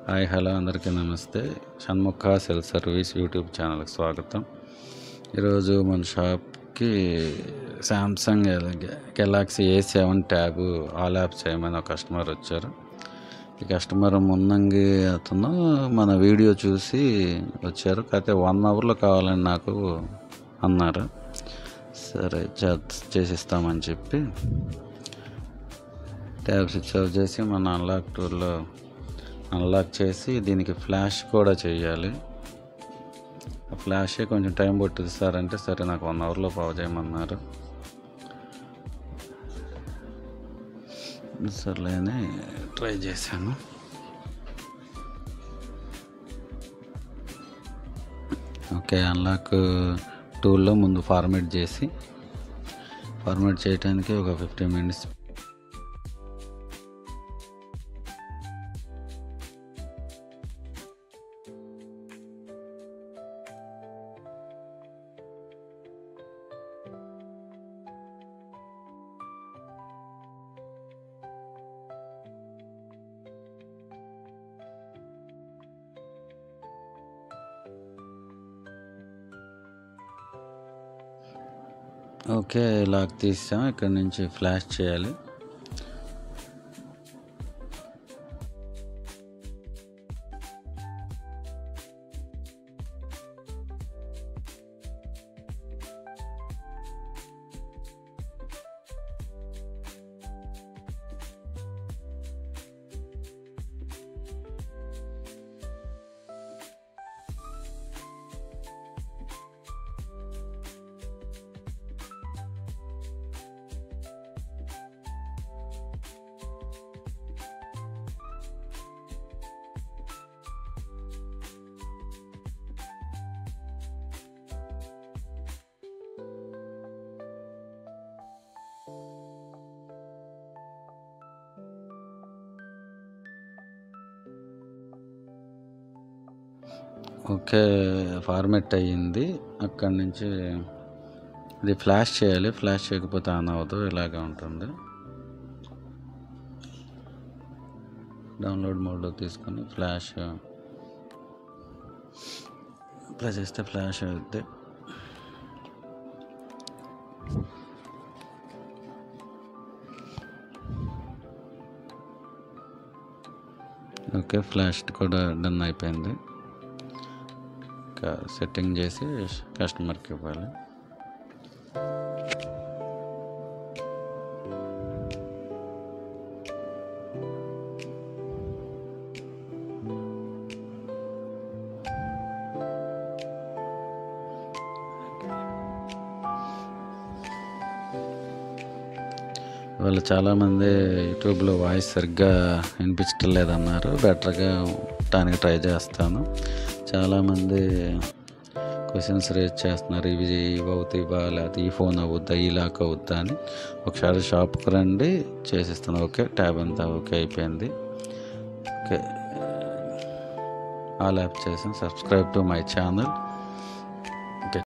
Hi hello అందరికీ నమస్తే. Shanmukha cell service YouTube ఛానల్కి స్వాగతం. ఈరోజు మన షాప్కి Samsung Galaxy A7 tab all apps చేయమని ఒక కస్టమర్ వచ్చారు. ఈ కస్టమర్ మున్నంగి అతను మన వీడియో చూసి వచ్చారు. కాకపోతే 1 అవర్లో కావాలని నాకు అన్నారు. సరే చేసిస్తామని చెప్పి ట్యాబ్ స్విచ్ ఆఫ్ చేసి మన అన్లాక్ టూర్లో అన్లాక్ చేసి దీనికి ఫ్లాష్ కూడా చేయాలి. ఆ ఫ్లాషే కొంచెం టైం పట్టుద్ది సార్ అంటే, సరే నాకు 1 అవర్లో పవర్ చేయమన్నారు. సర్లేని ట్రై చేశాను. ఓకే, అన్లాక్ టూల్లో ముందు ఫార్మేట్ చేయడానికి ఒక 15 మినిట్స్ ఓకే లాక్ తీసాం. ఇక్కడ నుంచి ఫ్లాష్ చేయాలి. ఓకే, ఫార్మేట్ అయ్యింది. అక్కడి నుంచి ఇది ఫ్లాష్ చేయాలి. ఫ్లాష్ చేయకపోతే ఆన్ అవ్వదు, ఇలాగే ఉంటుంది. డౌన్లోడ్ మోడ్లో తీసుకొని ఫ్లాష్ అప్లై చేస్తే ఫ్లాష్ అవుద్ది. ఓకే, ఫ్లాష్ కూడా డన్ అయిపోయింది. సెట్టింగ్ చేసి కస్టమర్కి ఇవ్వాలి. ఇవాళ చాలామంది యూట్యూబ్లో వాయిస్ సరిగ్గా వినిపించటం లేదన్నారు. బెటర్గా ఉండటానికి ట్రై చేస్తాను. చాలామంది క్వశ్చన్స్ రేజ్ చేస్తున్నారు, ఇవి అవుతాయివా, లేకపోతే ఈ ఫోన్ అవుద్దా, ఈ లాక్ అవుద్దా అని. ఒకసారి షాప్కి రండి, చేసిస్తాను. ఓకే, ట్యాబ్ అంతా ఓకే అయిపోయింది. ఓకే, ఆల్ యాప్ చేసాను. Subscribe to my channel.